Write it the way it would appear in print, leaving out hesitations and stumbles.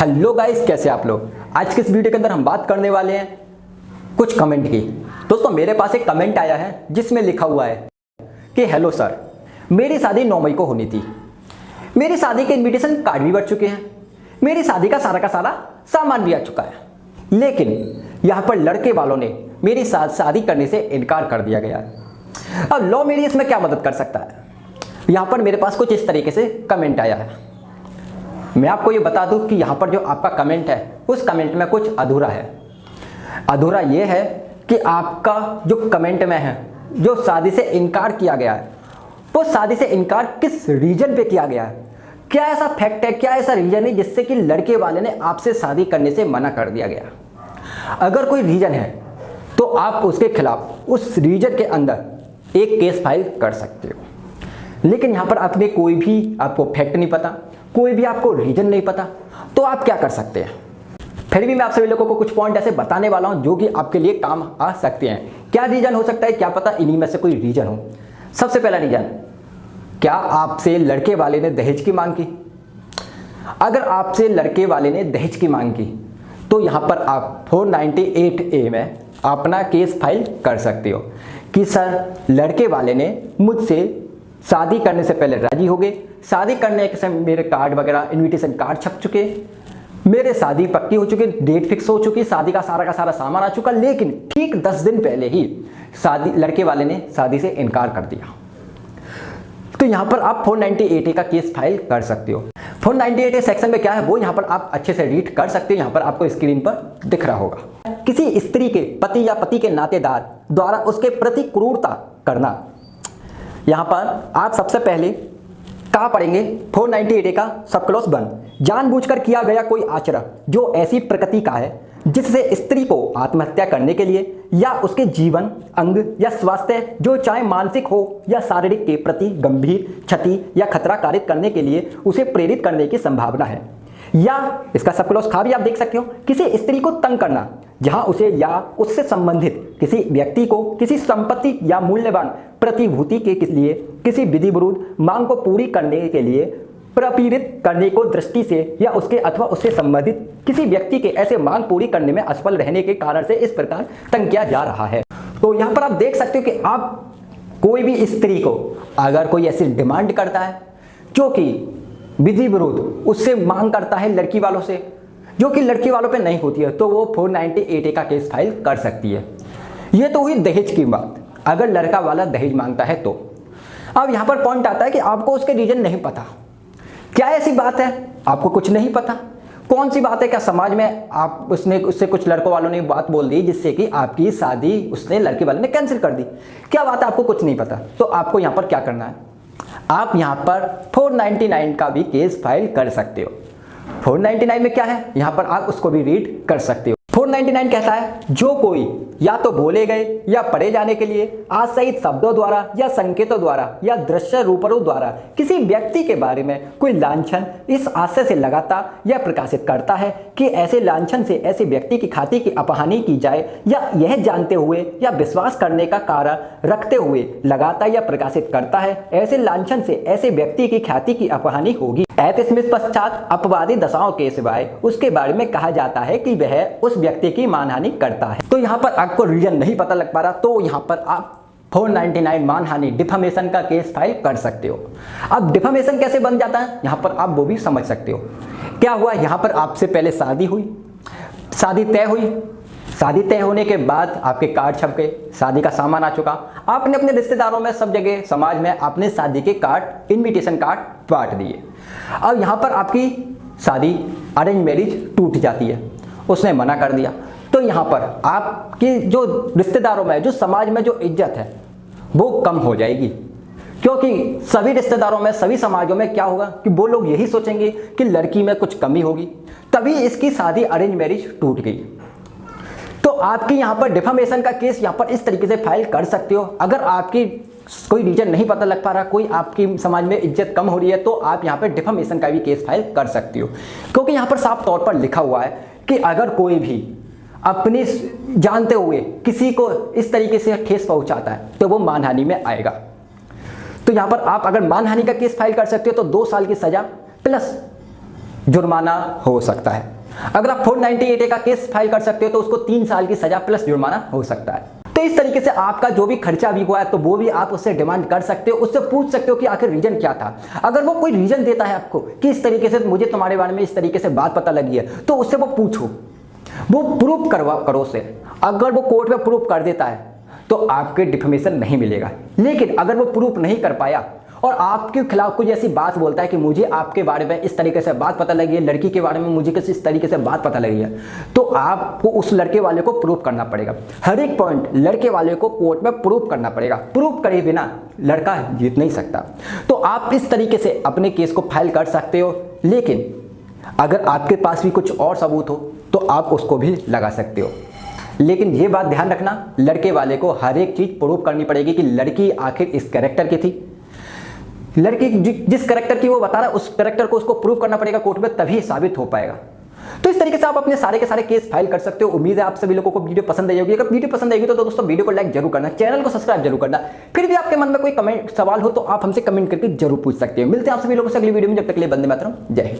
Hello guys, कैसे आप लोग। आज के इस वीडियो के अंदर हम बात करने वाले हैं कुछ कमेंट की। दोस्तों, मेरे पास एक कमेंट आया है जिसमें लिखा हुआ है कि हेलो सर, मेरी शादी 9 मई को होनी थी। मेरी शादी के इनविटेशन कार्ड भी बढ़ चुके हैं, मेरी शादी का सारा सामान भी आ चुका है, लेकिन यहाँ पर लड़के वालों ने मेरी साथ शादी करने से इनकार कर दिया गया है। अब लॉ मेरी इसमें क्या मदद कर सकता है। यहाँ पर मेरे पास कुछ इस तरीके से कमेंट आया है। मैं आपको ये बता दूं कि यहाँ पर जो आपका कमेंट है उस कमेंट में कुछ अधूरा है। अधूरा ये है कि आपका जो कमेंट में है, जो शादी से इनकार किया गया है, वो शादी से इनकार किस रीजन पे किया गया है। क्या ऐसा फैक्ट है, क्या ऐसा रीजन है जिससे कि लड़के वाले ने आपसे शादी करने से मना कर दिया गया। अगर कोई रीजन है तो आप उसके खिलाफ उस रीजन के अंदर एक केस फाइल कर सकते हो। लेकिन यहाँ पर आपने कोई भी आपको फैक्ट नहीं पता, कोई भी आपको रीजन नहीं पता, तो आप क्या कर सकते हैं। फिर भी मैं आप सभी लोगों को कुछ पॉइंट ऐसे बताने वाला हूं जो कि आपके लिए काम आ सकते हैं। क्या रीजन हो सकता है, क्या पता इन्हीं में से कोई रीजन हो। सबसे पहला रीजन, क्या आपसे लड़के वाले ने दहेज की मांग की। अगर आपसे लड़के वाले ने दहेज की मांग की तो यहां पर आप 498A में अपना केस फाइल कर सकते हो कि सर, लड़के वाले ने मुझसे शादी करने से पहले राजी हो गए, शादी करने के समय मेरे कार्ड वगैरह इनविटेशन कार्ड छप चुके, मेरे शादी पक्की हो चुकी, डेट फिक्स हो चुकी, शादी का सारा सामान आ चुका, लेकिन ठीक 10 दिन पहले ही लड़के वाले ने शादी से इनकार कर दिया। तो यहां पर आप 498A का केस फाइल कर सकते हो। 498A सेक्शन में क्या है वो यहां पर आप अच्छे से रीड कर सकते हो। यहां पर आपको स्क्रीन पर दिख रहा होगा। किसी स्त्री के पति या पति के नातेदार द्वारा उसके प्रति क्रूरता करना। यहां पर आप सबसे पहले कहा पढ़ेंगे 498A का सब क्लॉज 1, जानबूझकर किया गया कोई आचरण जो ऐसी प्रकृति का है जिससे स्त्री को आत्महत्या करने के लिए या उसके जीवन, अंग या स्वास्थ्य, जो चाहे मानसिक हो या शारीरिक, के प्रति गंभीर क्षति या खतरा कारित करने के लिए उसे प्रेरित करने की संभावना है। या इसका सब क्लॉज खा भी आप देख सकते हो, किसी स्त्री को तंग करना जहां उसे या उससे संबंधित किसी व्यक्ति को किसी संपत्ति या मूल्यवान प्रतिभूति के लिए किसी विधि विरुद्ध मांग को पूरी करने के लिए प्रपीड़ित करने को दृष्टि से या उसके अथवा उससे संबंधित किसी व्यक्ति के ऐसे मांग पूरी करने में असफल रहने के कारण से इस प्रकार तंग किया जा रहा है। तो यहां पर आप देख सकते हो कि आप कोई भी स्त्री को अगर कोई ऐसी डिमांड करता है जो कि विधि विरुद्ध उससे मांग करता है लड़की वालों से, जो कि लड़की वालों पे नहीं होती है, तो वो 498A का केस फाइल कर सकती है। ये तो हुई दहेज की बात, अगर लड़का वाला दहेज मांगता है तो। अब यहाँ पर पॉइंट आता है कि आपको उसके रीजन नहीं पता। क्या ऐसी बात है आपको कुछ नहीं पता? कौन सी बात है? क्या समाज में आप उससे कुछ लड़कों वालों ने बात बोल दी जिससे कि आपकी शादी उसने लड़के वाले ने कैंसिल कर दी? क्या बात है, आपको कुछ नहीं पता? तो आपको यहाँ पर क्या करना है, आप यहाँ पर 499 का भी केस फाइल कर सकते हो। 499 में क्या है यहाँ पर आप उसको भी रीड कर सकते हो। 499 कहता है, जो कोई या तो बोले गए या पढ़े जाने के लिए आश्रित शब्दों द्वारा या संकेतों द्वारा या दृश्य रूपों द्वारा किसी व्यक्ति के बारे में कोई लांछन इस आशय से लगाता या प्रकाशित करता है कि ऐसे लांछन से ऐसे व्यक्ति की ख्याति की अपहानि की जाए, या यह जानते हुए या विश्वास करने का कारण रखते हुए लगाता या प्रकाशित करता है ऐसे लांछन से ऐसे व्यक्ति की ख्याति की अपहानि होगी। ऐतस्मिन् पश्चात अपवादी दशाओं के सिवाय उसके बारे में कहा जाता है कि वह उस व्यक्ति की मानहानि करता है। तो यहाँ पर आपको रीजन नहीं पता लग पा रहा, तो यहाँ पर आप 499 मानहानि डिफेमेशन का केस फाइल कर सकते हो। अब डिफेमेशन कैसे बन जाता है यहाँ पर आप वो भी समझ सकते हो। क्या हुआ, यहाँ पर आपसे पहले शादी हुई, शादी तय हुई, शादी तय होने के बाद आपके कार्ड छप गए, शादी का सामान आ चुका, आपने अपने रिश्तेदारों में सब जगह समाज में आपने शादी के कार्ड, इनविटेशन कार्ड बांट दिए। अब यहाँ पर आपकी शादी अरेंज मैरिज टूट जाती है, उसने मना कर दिया। तो यहाँ पर आपके जो रिश्तेदारों में, जो समाज में जो इज्जत है वो कम हो जाएगी, क्योंकि सभी रिश्तेदारों में, सभी समाजों में क्या होगा कि वो लोग यही सोचेंगे कि लड़की में कुछ कमी होगी, तभी इसकी शादी अरेंज मैरिज टूट गई। तो आपकी यहाँ पर डिफेमेशन का केस यहाँ पर इस तरीके से फाइल कर सकते हो। अगर आपकी कोई रीजन नहीं पता लग पा रहा, कोई आपकी समाज में इज्जत कम हो रही है, तो आप यहाँ पर डिफेमेशन का भी केस फाइल कर सकते हो। क्योंकि यहाँ पर साफ तौर पर लिखा हुआ है कि अगर कोई भी अपनी जानते हुए किसी को इस तरीके से ठेस पहुंचाता है तो वो मानहानि में आएगा। तो यहाँ पर आप अगर मानहानि का केस फाइल कर सकते हो तो 2 साल की सजा प्लस जुर्माना हो सकता है। अगर आप 498A का केस फाइल कर सकते हो तो उसको 3 साल की सजा प्लस जुर्माना हो सकता है। तो इस तरीके से आपका जो भी खर्चा भी हुआ है तो वो भी आप उससे डिमांड कर सकते हो, उससे पूछ सकते हो कि आखिर रीजन क्या था। अगर वो कोई रीजन देता है आपको कि इस तरीके से मुझे तुम्हारे बारे में इस तरीके से बात पता लगी है, तो उससे वो पूछो, वो प्रूफ करो उसे। अगर वो कोर्ट में प्रूफ कर देता है तो आपके डिफेमेशन नहीं मिलेगा। लेकिन अगर वो प्रूफ नहीं कर पाया और आपके खिलाफ कोई ऐसी बात बोलता है कि मुझे आपके बारे में इस तरीके से बात पता लगी है, लड़की के बारे में मुझे किसी इस तरीके से बात पता लगी है, तो आपको उस लड़के वाले को प्रूफ करना पड़ेगा। हर एक पॉइंट लड़के वाले को कोर्ट में प्रूफ करना पड़ेगा। प्रूफ करे बिना लड़का जीत नहीं सकता। तो आप इस तरीके से अपने केस को फाइल कर सकते हो, लेकिन अगर आपके पास भी कुछ और सबूत हो तो आप उसको भी लगा सकते हो। लेकिन ये बात ध्यान रखना, लड़के वाले को हर एक चीज प्रूफ करनी पड़ेगी कि लड़की आखिर इस कैरेक्टर की थी। लड़की जिस कैरेक्टर की वो बता रहा है उस कैरेक्टर को उसको प्रूव करना पड़ेगा कोर्ट में, तभी साबित हो पाएगा। तो इस तरीके से आप अपने सारे के सारे केस फाइल कर सकते हो। उम्मीद है आप सभी लोगों को वीडियो पसंद आई होगी। अगर वीडियो पसंद आएगी तो दोस्तों वीडियो को लाइक जरूर करना, चैनल को सब्सक्राइब जरूर करना। फिर भी आपके मन में कोई कमेंट सवाल हो तो आप हमसे कमेंट करके जरूर पूछ सकते हो। मिलते हैं आप सभी लोगों से अगली वीडियो में, जब तक के लिए वंदे मातरम, जय हिंद।